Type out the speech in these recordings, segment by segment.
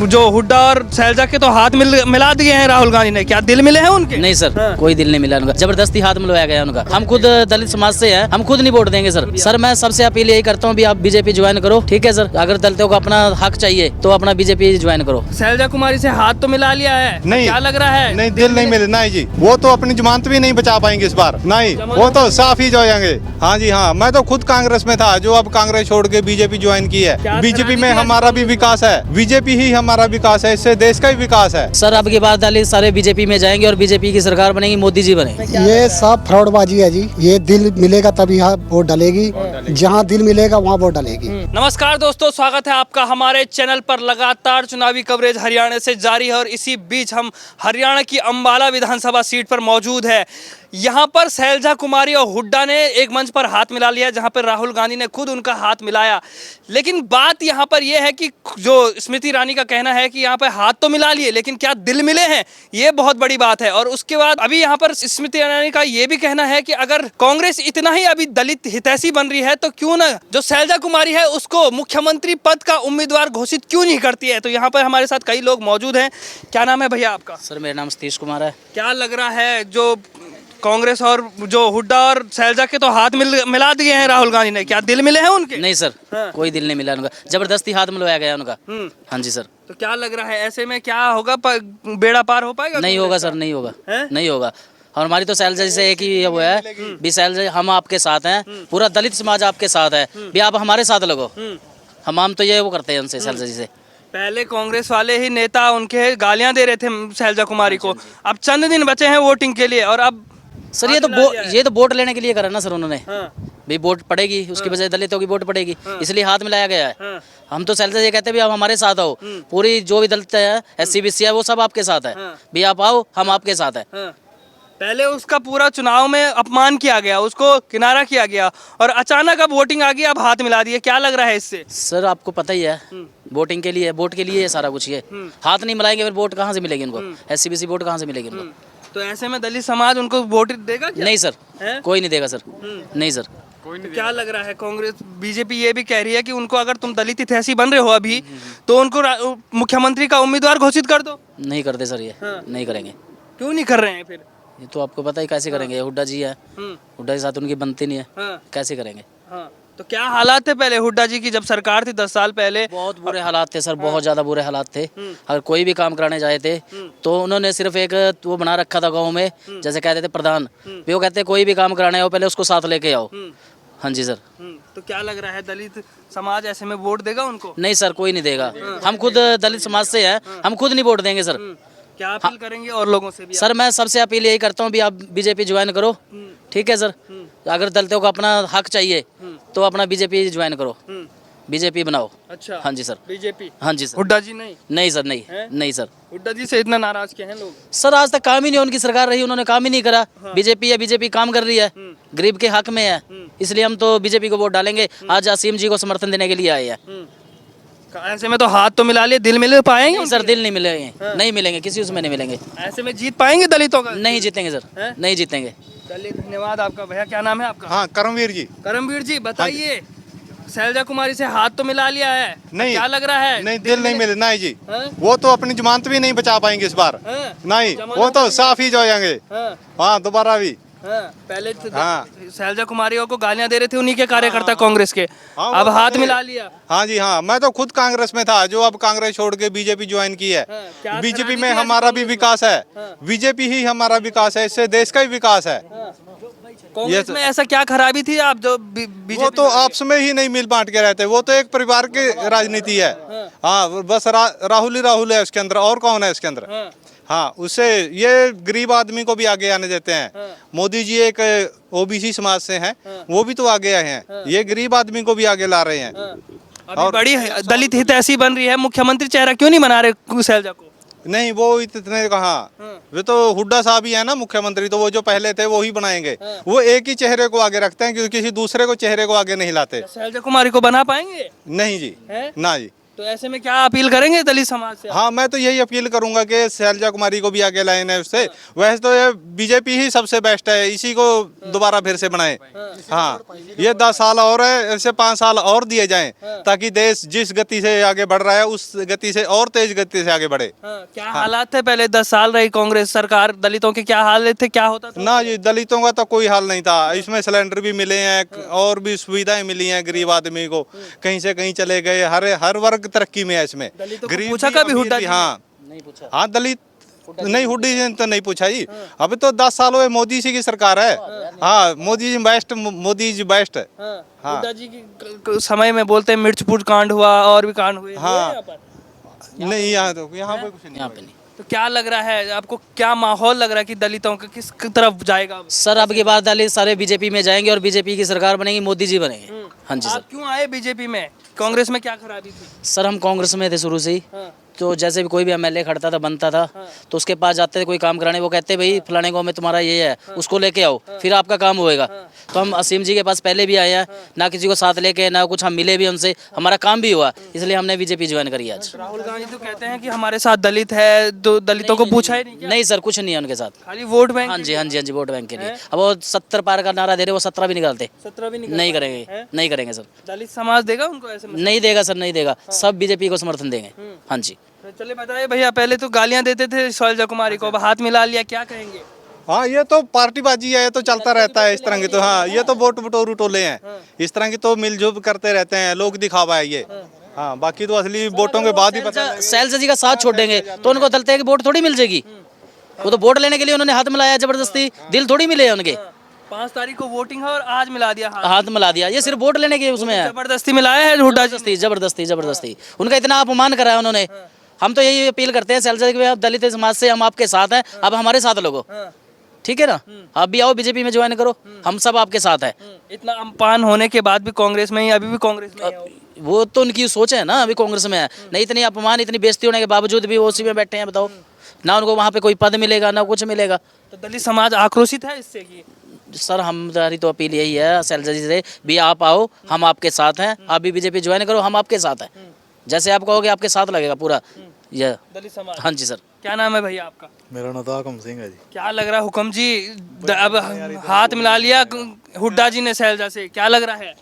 जो हुड्डा और शैलजा के तो हाथ मिला दिए हैं राहुल गांधी ने, क्या दिल मिले हैं उनके? नहीं सर, हाँ। कोई दिल नहीं मिला उनका, जबरदस्ती हाथ मिलवाया गया उनका। हम खुद दलित समाज से हैं, हम खुद नहीं वोट देंगे सर। सर मैं सबसे अपील यही करता हूँ भी आप बीजेपी ज्वाइन करो, ठीक है सर। अगर दलितों को अपना हक चाहिए तो अपना बीजेपी ज्वाइन करो। शैलजा कुमारी से हाथ तो मिला लिया है, नहीं, क्या लग रहा है? नहीं, दिल नहीं मिले, नहीं जी, वो तो अपनी जमानत भी नहीं बचा पाएंगे इस बार, नहीं, वो तो साफ ही जाएंगे। हाँ जी हाँ, मैं तो खुद कांग्रेस में था, जो अब कांग्रेस छोड़ के बीजेपी ज्वाइन की है। बीजेपी में हमारा भी विकास है, बीजेपी ही हमारा विकास है, इससे देश का ही विकास है। सर अब की बात दलित सारे बीजेपी में जाएंगे और बीजेपी की सरकार बनेगी, मोदी जी बने। ये सब फ्रॉडबाजी है जी, ये दिल मिलेगा तभी यहाँ वोट डालेगी, जहाँ दिल मिलेगा वहाँ वोट डालेगी। नमस्कार दोस्तों, स्वागत है आपका हमारे चैनल पर। लगातार चुनावी कवरेज हरियाणा से जारी है और इसी बीच हम हरियाणा की अंबाला विधानसभा सीट पर मौजूद है। यहाँ पर शैलजा कुमारी और हुड्डा ने एक मंच पर हाथ मिला लिया, जहाँ पर राहुल गांधी ने खुद उनका हाथ मिलाया। लेकिन बात यहाँ पर यह है कि जो स्मृति ईरानी का कहना है कि यहाँ पर हाथ तो मिला लिए लेकिन क्या दिल मिले हैं, ये बहुत बड़ी बात है। और उसके बाद अभी यहाँ पर स्मृति ईरानी का ये भी कहना है कि अगर कांग्रेस इतना ही अभी दलित हितैषी बन रही है तो क्यों ना जो शैलजा कुमारी है उसको मुख्यमंत्री पद का उम्मीदवार घोषित क्यों नहीं करती है। तो यहाँ पर हमारे साथ कई लोग मौजूद हैं। क्या नाम है भैया आपका? सर मेरा नाम सतीश कुमार है। क्या लग रहा है, जो कांग्रेस और जो हुड्डा और शैलजा के तो हाथ मिला दिए हैं राहुल गांधी ने, क्या दिल मिले हैं उनके? नहीं सर, हाँ। कोई दिल नहीं मिला उनका, जबरदस्ती हाथ मिलवाया गया उनका। हाँ जी सर। तो क्या लग रहा है ऐसे में क्या होगा, बेड़ा पार हो पाएगा? नहीं होगा सर, नहीं होगा, नहीं होगा। और हमारी तो शैलजा जी से एक ही वो है भी, शैलजा हम आपके साथ हैं, पूरा दलित समाज आपके साथ है भी, आप हमारे साथ लगो। हम तो ये वो करते हैं उनसे, शैलजा जी से। पहले कांग्रेस वाले ही नेता उनके गालियां दे रहे थे शैलजा कुमारी को, अब चंद दिन बचे हैं वोटिंग के लिए और अब सर ये तो वोट लेने के लिए करा ना सर उन्होंने। भाई वोट पड़ेगी, उसकी वजह दलितों की वोट पड़ेगी, इसलिए हाथ मिलाया गया है। हम तो शैलजा ये कहते हैं भी आप हमारे साथ आओ, पूरी जो भी दलित है, SC BC है, वो सब आपके साथ है भी, आप आओ, हम आपके साथ है। पहले उसका पूरा चुनाव में अपमान किया गया, उसको किनारा किया गया और अचानक अब वोटिंग आ गई, अब हाथ मिला दिए। क्या लग रहा है इससे? सर आपको पता ही है, वोटिंग के लिए, वोट के लिए सारा कुछ ये हाथ नहीं मिलाएंगे फिर वोट कहाँ से मिलेगी उनको? SC BC वोट कहाँ से मिलेगी उनको? तो ऐसे में दलित समाज उनको वोट देगा क्या? नहीं सर, कोई नहीं देगा सर, नहीं सर। तो क्या लग रहा है, कांग्रेस बीजेपी ये भी कह रही है कि उनको अगर तुम दलित हितैषी बन रहे हो अभी तो उनको मुख्यमंत्री का उम्मीदवार घोषित कर दो। नहीं करते सर, ये नहीं करेंगे। क्यों नहीं कर रहे हैं फिर? ये तो आपको पता ही कैसे करेंगे, हुड्डा जी है, हुड्डा के साथ उनकी बनती नहीं है, कैसे करेंगे? तो क्या हालात थे पहले हुड्डा जी की जब सरकार थी 10 साल पहले? बहुत बुरे हालात थे सर, बहुत ज्यादा बुरे हालात थे। अगर कोई भी काम कराने जाए थे तो उन्होंने सिर्फ एक वो बना रखा था गाँव में, जैसे कहते थे प्रधान, वो कहते कोई भी काम कराने आओ पहले उसको साथ लेके आओ। हाँ जी सर। तो क्या लग रहा है, दलित समाज ऐसे में वोट देगा उनको? नहीं सर, कोई नहीं देगा। हम खुद दलित समाज से हैं, हम खुद नहीं वोट देंगे सर। क्या अपील करेंगे और लोगों से भी? सर मैं सबसे अपील यही करता हूँ भी आप बीजेपी ज्वाइन करो, ठीक है सर। अगर दलितों को अपना हक चाहिए तो अपना बीजेपी ज्वाइन करो, बीजेपी बनाओ। अच्छा, हाँ जी सर, बीजेपी। हाँ जी सर। हुड्डा जी नहीं? नहीं सर, नहीं, नहीं सर। हुड्डा जी से इतना नाराज क्यों हैं लोग? सर आज तक काम ही नहीं, उनकी सरकार रही, उन्होंने काम ही नहीं करा। बीजेपी है, बीजेपी काम कर रही है, गरीब के हक में है, इसलिए हम तो बीजेपी को वोट डालेंगे। आज असीम जी को समर्थन देने के लिए आए हैं। ऐसे में तो हाथ तो मिला लिए, दिल मिल पाएंगे? नहीं सर, दिल नहीं मिलेंगे, नहीं मिलेंगे, किसी उसमें नहीं मिलेंगे। ऐसे में जीत पाएंगे दलितों का? नहीं जीतेंगे सर, नहीं जीतेंगे। चलिए धन्यवाद आपका। भैया क्या नाम है आपका? हाँ, करमवीर जी। करमवीर जी बताइए, शैलजा कुमारी से हाथ तो मिला लिया है, नहीं, क्या लग रहा है? नहीं, दिल नहीं मिले, नहीं जी, वो तो अपनी जमानत भी नहीं बचा पाएंगे इस बार, नहीं, वो तो साफ ही जाएंगे। हाँ, दोबारा भी। पहले शैलजा कुमारी को गालियां दे रहे थे उन्हीं के कार्यकर्ता कांग्रेस के, अब हाथ मिला लिया। हाँ जी हाँ, मैं तो खुद कांग्रेस में था, जो अब कांग्रेस छोड़ के बीजेपी ज्वाइन की है। बीजेपी में हमारा भी विकास है, बीजेपी ही हमारा विकास है, इससे देश का ही विकास है। कांग्रेस में ऐसा क्या खराबी थी आप जो बीजेपी? वो तो आपस में ही नहीं मिल बांट के रहते, वो तो एक परिवार की राजनीति है। हाँ, बस राहुल ही राहुल है उसके अंदर, और कौन है इसके अंदर? हाँ, उससे ये गरीब आदमी को भी आगे आने देते हैं। मोदी जी एक OBC समाज से हैं, वो भी तो आगे आए हैं, ये गरीब आदमी को भी आगे ला रहे हैं। अभी बड़ी दलित हितैषी बन रही है, मुख्यमंत्री चेहरा क्यों नहीं बना रहे शैलजा को? नहीं, वो इतने कहा, वे तो हुड्डा साहब ही है ना मुख्यमंत्री, तो वो जो पहले थे वो ही बनाएंगे। वो एक ही चेहरे को आगे रखते हैं, क्योंकि किसी दूसरे को चेहरे को आगे नहीं लाते। शैलजा कुमारी को बना पाएंगे? नहीं जी, ना जी। तो ऐसे में क्या अपील करेंगे दलित समाज से? हाँ, मैं तो यही अपील करूंगा कि शैलजा कुमारी को भी आगे लाए हैं उससे। वैसे तो ये बीजेपी ही सबसे बेस्ट है, इसी को दोबारा फिर से बनाए। हाँ, ये 10 साल और है, ऐसे 5 साल और दिए जाएं ताकि देश जिस गति से आगे बढ़ रहा है उस गति से और तेज गति से आगे बढ़े। क्या हालात थे पहले 10 साल रही कांग्रेस सरकार, दलितों के क्या हाल थे, क्या होता था? ना, ये दलितों का तो कोई हाल नहीं था। इसमें सिलेंडर भी मिले हैं और भी सुविधाएं मिली हैं गरीब आदमी को, कहीं से कहीं चले गए। हर वर्ग तरक्की में है इसमें। दलितों को गरीब पूछा भी, कभी अमीर हुड्डा भी, जी हाँ नहीं पूछा। हाँ, दलित नहीं, हुड्डी जी ने तो नहीं पूछा जी। अभी तो 10 साल हुए मोदी जी की सरकार है। हाँ, मोदी जी बेस्ट, मोदी जी बेस्ट है। हाँ। हुड्डा जी के समय में बोलते हैं मिर्चपुर कांड हुआ और भी कांड हुए। हाँ। हुए यहाँ पर? नहीं, यहाँ पे कुछ नहीं। यहाँ पे नहीं। तो क्या लग रहा है आपको, क्या माहौल लग रहा है कि दलितों का किस तरफ जाएगा अब? सर अब की बात दलित सारे बीजेपी में जाएंगे और बीजेपी की सरकार बनेगी, मोदी जी बनेंगे। हाँ जी सर। आप क्यों आए बीजेपी में? कांग्रेस में क्या खराबी थी? सर हम कांग्रेस में थे शुरू से ही। हाँ। तो जैसे भी कोई भी एमएलए खड़ता था, बनता था, तो उसके पास जाते थे कोई काम कराने, वो कहते भाई फलाने गाँव में तुम्हारा ये है, उसको लेके आओ, फिर आपका काम होएगा। तो हम असीम जी के पास पहले भी आए हैं, ना किसी को साथ लेके, ना कुछ हम मिले भी उनसे, हमारा काम भी हुआ, इसलिए हमने बीजेपी ज्वाइन करी आज। राहुल गांधी तो कहते हैं कि हमारे साथ दलित है, तो दलितों को पूछा ही नहीं क्या? नहीं सर, कुछ नहीं है उनके साथ। खाली वोट बैंक? हाँ जी, हाँ जी, हाँ जी, वोट बैंक के लिए। अब वो 70 पार का नारा दे रहे, वो 17 भी निकालते 17 भी नहीं करेंगे, नहीं करेंगे सर। दलित समाज देगा उनको ऐसे में? नहीं देगा सर, नहीं देगा। सब बीजेपी को समर्थन देंगे। हाँ जी। तो चलिए बताइए भैया, पहले तो गालियां देते थे शैलजा कुमारी को, अब हाथ मिला लिया, क्या कहेंगे? हाँ, ये तो पार्टीबाजी है, ये तो चलता रहता है इस तरह की। तो हाँ, ये तो वोट बटोरू टोले हैं, इस तरह की तो मिलजुल करते रहते हैं, लोग दिखावा है ये। हाँ, बाकी तो असली वोटों के बाद ही पता लगेगा। शैलजा जी का साथ छोड़ देंगे तो उनको चलते हैं कि वोट थोड़ी मिल जाएगी। वो तो वोट लेने के लिए उन्होंने हाथ मिलाया जबरदस्ती, दिल थोड़ी मिले हैं उनके। 5 तारीख को वोटिंग है और आज मिला दिया हाथ। हाथ मिला दिया, ये सिर्फ वोट लेने के उसमें है। जबरदस्ती मिलाया है हुड्डा जी। जबरदस्ती जबरदस्ती जबरदस्ती उनका इतना अपमान करा है उन्होंने। हम तो यही अपील करते हैं शैलजा जी कि आप दलित समाज से, हम आपके साथ हैं, अब हमारे साथ लोगो, ठीक है ना? आप भी आओ बीजेपी में ज्वाइन करो, हम सब आपके साथ हैं। इतना अपमान होने के बाद भी कांग्रेस में ही, अभी भी कांग्रेस में ही हो। वो तो उनकी सोच है ना, अभी कांग्रेस में है नहीं, इतनी अपमान इतनी बेइज्जती होने के बावजूद भी वो उसी में बैठे हैं। बताओ ना, उनको वहाँ पे कोई पद मिलेगा ना कुछ मिलेगा। तो दलित समाज आक्रोशित है इससे कि सर हमारी तो अपील यही है शैलजा जी से भी, आप आओ, हम आपके साथ हैं, आप भी बीजेपी ज्वाइन करो, हम आपके साथ हैं। जैसे आप कहोगे आपके साथ लगेगा पूरा ये दलित समाज। हाँ जी सर। क्या नाम है भैया आपका? मेरा नाम तो हुकम सिंह है जी। क्या लग रहा है हुक्म जी, अब हाथ मिला लिया हुड्डा जी ने शैलजा से, क्या लग रहा है?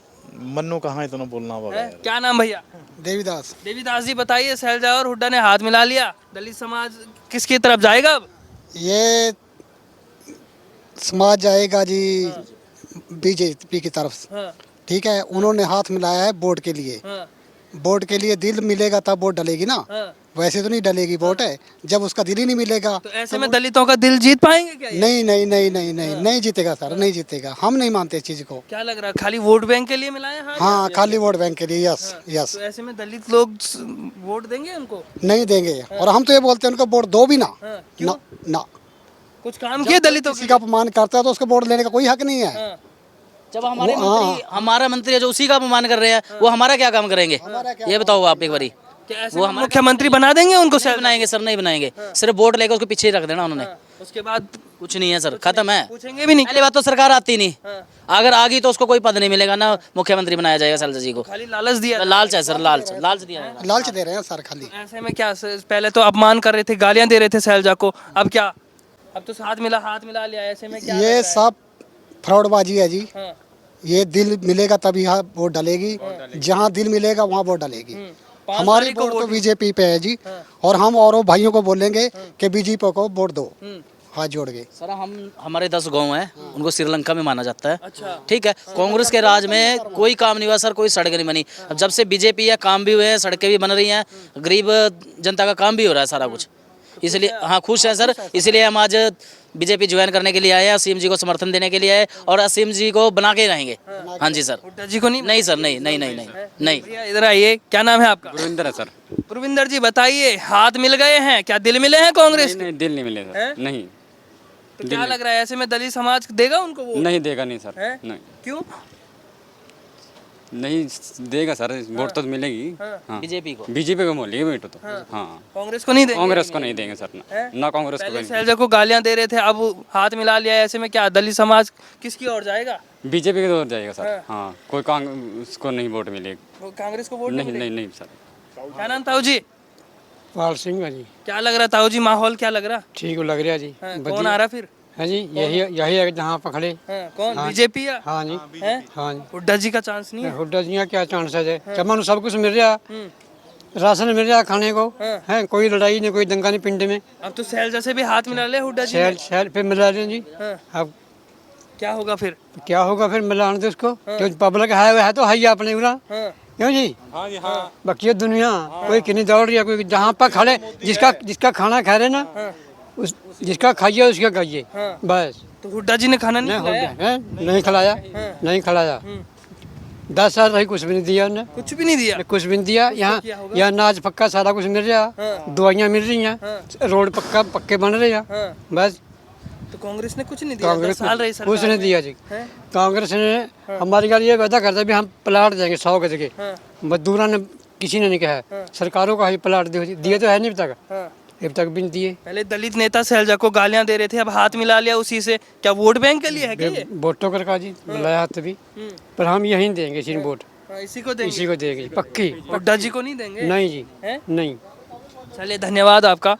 मन्नू कहाँ इतना बोलना पड़ा हैं? क्या नाम भैया? देवीदास। देवीदास जी बताइए, शैलजा और हुड्डा ने हाथ मिला लिया, दलित समाज किसकी तरफ जाएगा अब? ये समाज जाएगा जी बीजेपी की तरफ। हाँ, ठीक है, उन्होंने हाथ मिलाया है वोट के लिए। हाँ, वोट के लिए दिल मिलेगा तब वोट डलेगी ना, हाँ। वैसे तो नहीं डलेगी वोट है जब उसका दिल ही नहीं मिलेगा। तो ऐसे में दलितों का दिल जीत पाएंगे क्या ये? नहीं नहीं नहीं नहीं नहीं नहीं जीतेगा सर, नहीं जीतेगा। हम नहीं मानते इस चीज को। क्या लग रहा है, खाली वोट बैंक के लिए मिलाए हाथ? हाँ, खाली वोट बैंक के लिए। Yes yes. तो ऐसे में दलित लोग वोट देंगे उनको? नहीं देंगे, और हम तो ये बोलते हैं उनको वोट दो भी ना। हाँ, क्यों? ना ना, कुछ काम किए दलितों किसी का अपमान करता है तो उसको वोट लेने का कोई हक नहीं है। हाँ, जब हमारा मंत्री है जो उसी का अपमान कर रहे हैं, वो हमारा क्या काम करेंगे ये बताओ आप एक बारी। क्या ऐसे वो मुख्यमंत्री बना देंगे उनको? नहीं बनाएंगे सर, नहीं बनाएंगे। सिर्फ वोट लेकर उसको पीछे ही रख देना उन्होंने, उसके बाद कुछ नहीं है सर, खत्म है। पूछेंगे भी नहीं। पहली बात तो सरकार आती नहीं, अगर आ गई तो उसको कोई पद नहीं मिलेगा, ना मुख्यमंत्री बनाया जाएगा शैलजा जी को। खाली लालच दिया। लालच है सर, लालच लालच दिया है। लालच दे रहे हैं सर खाली। ऐसे में क्या, पहले तो अपमान कर रहे थे, गालियां दे रहे थे शैलजा को, अब क्या? अब तो हाथ मिला लिया, ऐसे में क्या लग ये रहा है? सब फ्रॉडबाजी है जी। हाँ, ये दिल मिलेगा तभी यहाँ वोट डलेगी, जहाँ दिल मिलेगा वहाँ वोट डलेगी। 5 हमारी तारीख को वोट तो वोटिंग। बीजेपी पे है जी, और हम और भाइयों को बोलेंगे कि बीजेपी को वोट दो, हाथ जोड़ के। सर हम हमारे 10 गांव हैं, उनको श्रीलंका में माना जाता है। अच्छा। ठीक है, कांग्रेस के राज में कोई काम नहीं हुआ सर, कोई सड़क नहीं बनी। अब जब से बीजेपी है, काम भी हुए हैं, सड़कें भी बन रही हैं, गरीब जनता का काम भी हो रहा है सारा कुछ। इसलिए हाँ खुश है सर, इसलिए हम आज बीजेपी ज्वाइन करने के लिए आए हैं, असीम जी को समर्थन देने के लिए आए, और असीम जी को बना के रहेंगे। हाँ जी सर। हुड्डा जी को नहीं? नहीं सर, नहीं नहीं नहीं नहीं नहीं। भैया इधर आइए, क्या नाम है आपका? गुरविंदर है सर। गुरविंदर जी बताइए, हाथ मिल गए हैं, क्या दिल मिले हैं कांग्रेस के? नहीं, दिल नहीं मिले हैं? सर, नहीं तो क्या लग रहा है, ऐसे में दलित समाज देगा उनको वोट? नहीं देगा, नहीं सर, हैं? नहीं क्यों? नहीं देगा सर, वोट तो मिलेगी। हाँ, बीजेपी को बीजेपी को मिलेगी वोट तो। हाँ, कांग्रेस को नहीं देंगे? कांग्रेस को नहीं देंगे सर, ना कांग्रेस को पहले देंगे। शैलजा को गालियां दे रहे थे, अब हाथ मिला लिया है, ऐसे में क्या दलित समाज किसकी ओर जाएगा? बीजेपी की ओर जाएगा सर। हाँ, कोई कांग्रेस को नहीं वोट मिलेगी। वो कांग्रेस को वोट नहीं मिलेगा? नहीं नहीं सर, क्या नाम ताऊ जी? पाल सिंह है जी। क्या लग रहा ताऊ जी, माहौल क्या लग रहा? ठीक लग रहा जी। हाँ, कौन आ रहा फिर? है जी, यही यही है जहाँ पकड़े। हाँ, कौन? बीजेपी या? हाँ जी, हैं? हाँ जी। हुड्डा जी का चांस नहीं है? हुड्डा जी का क्या चांस है? चमन सब कुछ मिल रहा, राशन मिल रहा खाने को, है कोई लड़ाई नहीं, कोई दंगा नहीं पिंड में। अब तो सैलजा से भी हाथ मिला ले हुड्डा जी ने। शहर शहर पे मिला रहे हैं जी। हाँ। अब क्या होगा फिर? क्या होगा फिर, मिलाने दो उसको। जो पब्लिक है तो है ही अपने उरा, हाँ, क्यों जी? बाकी ये दुनिया कोई किन्हीं दौड़ रही है, कोई जहाँ पर खड़े, जिसका खाना खा रहे ना, उस जिसका खाइए उसका खाइए, बस। तो हुड्डा जी ने खाना नहीं नहीं खिलाया? नहीं खिलाया, नहीं खिलाया। 10 साल रही, कुछ भी नहीं दिया उन्हें, कुछ भी नहीं दिया? कुछ भी नहीं दिया। यहाँ किया होगा? यहाँ अनाज पक्का सारा कुछ मिल रहा, दवाइयाँ मिल रही हैं, रोड पक्के बन रहे हैं, हाँ। बस। तो कांग्रेस ने कुछ नहीं दिया? कांग्रेस 10 साल रही कुछ सरकार नहीं में। दिया जी। हैं? कांग्रेस ने हमारी गाड़ी ये वादा करता भी हम प्लाट देंगे 100 गज के, हाँ। मजदूरों ने किसी ने नहीं कहा, सरकारों का ही प्लाट दिए तो है नहीं अब तक, हाँ। अब तक भी नहीं दिए। पहले दलित नेता सैलजा को गालियां दे रहे थे, अब हाथ मिला लिया उसी से। क्या वोट बैंक के लिए है क्या ये? वोटों कर का जी मिलाया हाथ भी, पर हम यहीं देंगे इसी वोट, हाँ, इसी को देंगे? इसी को देंगे पक्की। हुड्डा जी को नहीं देंगे? नहीं जी, हैं? नहीं। चलिए, धन्यवाद आपका।